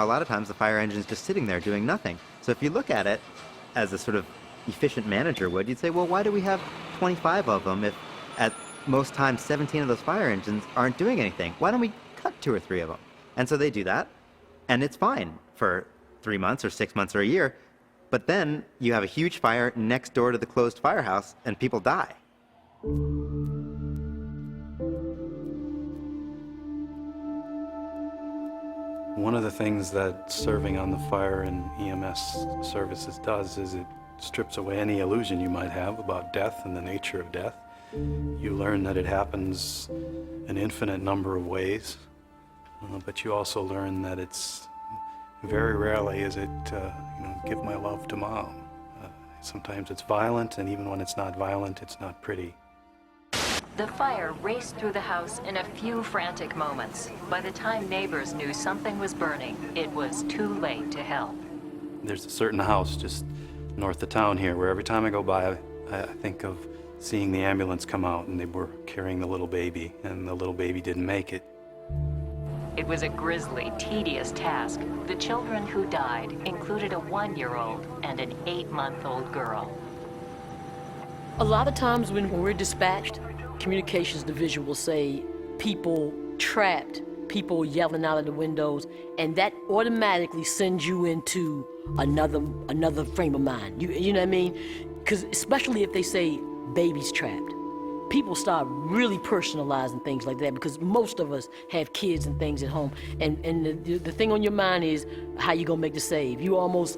a lot of times the fire engine is just sitting there doing nothing. So if you look at it as a sort of efficient manager would, you'd say, well, why do we have 25 of them if at most times 17 of those fire engines aren't doing anything? Why don't we cut 2 or 3 of them? And so they do that, and it's fine for 3 months or 6 months or a year. But then you have a huge fire next door to the closed firehouse, and people die. One of the things that serving on the fire and EMS services does is it strips away any illusion you might have about death and the nature of death. You learn that it happens an infinite number of ways, but you also learn that it's very rarely is it, give my love to mom. Sometimes it's violent, and even when it's not violent, it's not pretty. The fire raced through the house in a few frantic moments. By the time neighbors knew something was burning, it was too late to help. There's a certain house just north of town here where every time I go by, I think of seeing the ambulance come out, and they were carrying the little baby, and the little baby didn't make it. It was a grisly, tedious task. The children who died included a 1-year-old and an 8-month-old girl. A lot of times when we're dispatched, communications division will say people trapped, people yelling out of the windows, and that automatically sends you into another frame of mind. You know what I mean? Because especially if they say babies trapped, people start really personalizing things like that, because most of us have kids and things at home, and the thing on your mind is how you gonna make the save. You almost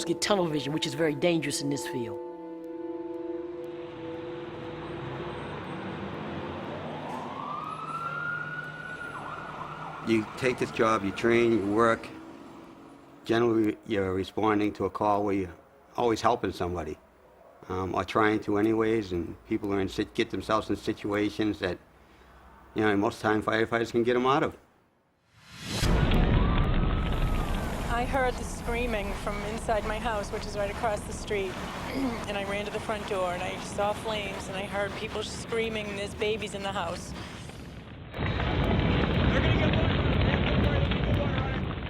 get tunnel vision, which is very dangerous in this field. You take this job, you train, you work. Generally, you're responding to a call where you're always helping somebody, or trying to anyways, and people are get themselves in situations that, most time firefighters can get them out of. I heard the screaming from inside my house, which is right across the street, and I ran to the front door, and I saw flames, and I heard people screaming, "There's babies in the house."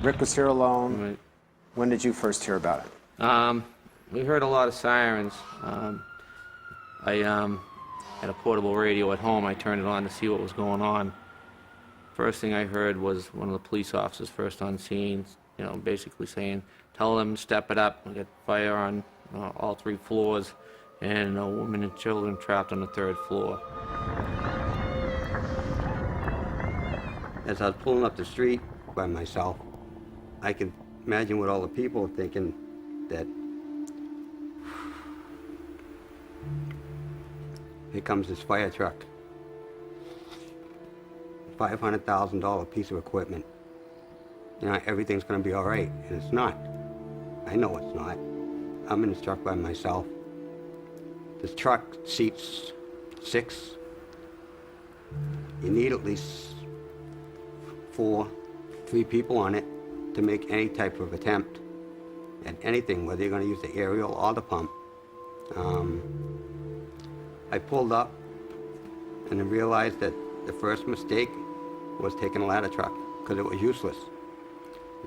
Rick was here alone. Right. When did you first hear about it? We heard a lot of sirens. I had a portable radio at home. I turned it on to see what was going on. First thing I heard was one of the police officers first on scene, basically saying, "Tell them, step it up. We got fire on all 3 floors, and a woman and children trapped on the 3rd floor." As I was pulling up the street by myself, I can imagine what all the people were thinking, that here comes this fire truck, $500,000 piece of equipment. Everything's gonna be all right, and it's not. I know it's not. I'm in this truck by myself. This truck seats 6. You need at least 3 people on it to make any type of attempt at anything, whether you're going to use the aerial or the pump. I pulled up and I realized that the first mistake was taking a ladder truck, because it was useless.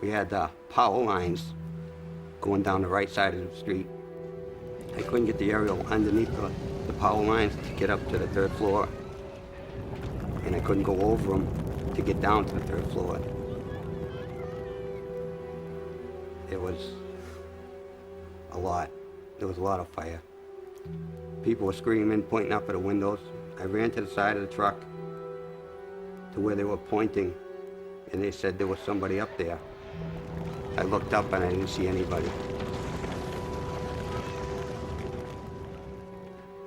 We had power lines going down the right side of the street. I couldn't get the aerial underneath the power lines to get up to the 3rd floor, and I couldn't go over them to get down to the 3rd floor. It was a lot. There was a lot of fire. People were screaming, pointing up at the windows. I ran to the side of the truck to where they were pointing, and they said there was somebody up there. I looked up and I didn't see anybody.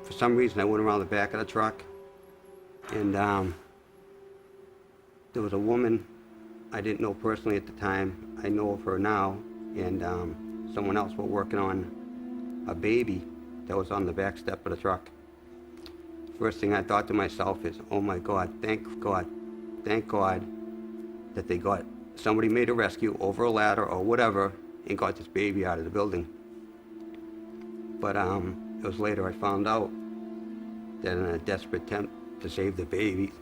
For some reason, I went around the back of the truck, and there was a woman I didn't know personally at the time. I know of her now, and someone else were working on a baby that was on the back step of the truck. First thing I thought to myself is, oh my God, thank God that somebody made a rescue over a ladder or whatever and got this baby out of the building. But it was later I found out that in a desperate attempt to save the baby,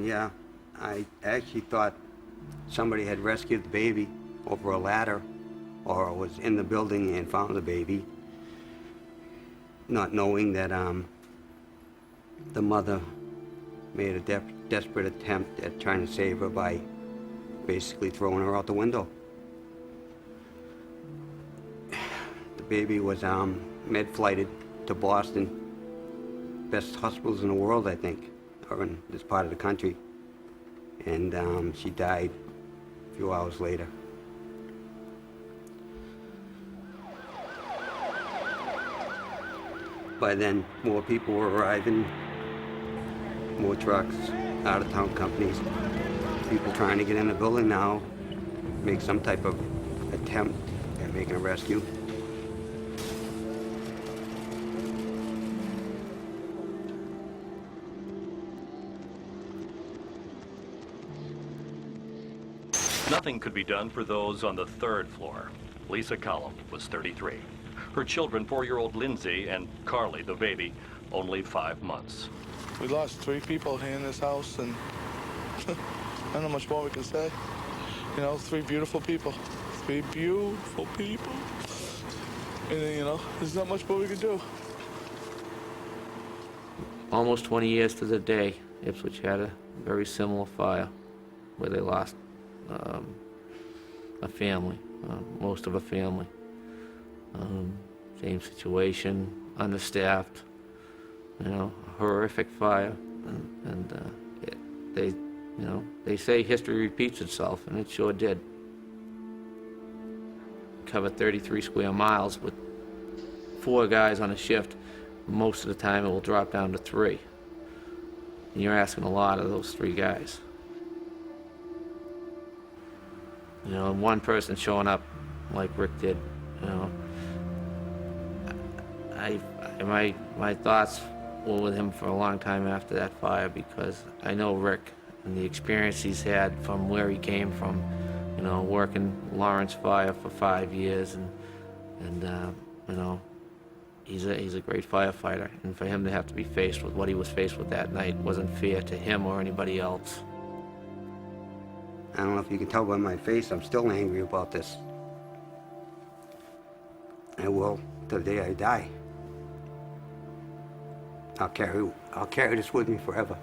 Yeah, I actually thought somebody had rescued the baby over a ladder or was in the building and found the baby, not knowing that the mother made a desperate attempt at trying to save her by basically throwing her out the window. The baby was med-flighted to Boston, best hospitals in the world, I think, or in this part of the country. And she died a few hours later. By then, more people were arriving, more trucks, out-of-town companies, people trying to get in the building now, make some type of attempt at making a rescue. Nothing could be done for those on the third floor. Lisa Collum was 33. Her children, 4-year-old Lindsay and Carly, the baby, only 5 months. We lost 3 people here in this house, and I don't know much more we can say. You know, 3 beautiful people. 3 beautiful people. And, you know, there's not much more we can do. Almost 20 years to the day, Ipswich had a very similar fire where they lost a family, most of a family. Same situation, understaffed, you know, horrific fire, they say history repeats itself, and it sure did. Covered 33 square miles with 4 guys on a shift. Most of the time it will drop down to 3. And you're asking a lot of those 3 guys. You know, and one person showing up like Rick did, you know. My thoughts were with him for a long time after that fire, because I know Rick and the experience he's had from where he came from, you know, working Lawrence Fire for 5 years, and you know, he's a great firefighter, and for him to have to be faced with what he was faced with that night wasn't fair to him or anybody else. I don't know if you can tell by my face, I'm still angry about this. I will till the day I die. I'll carry this with me forever.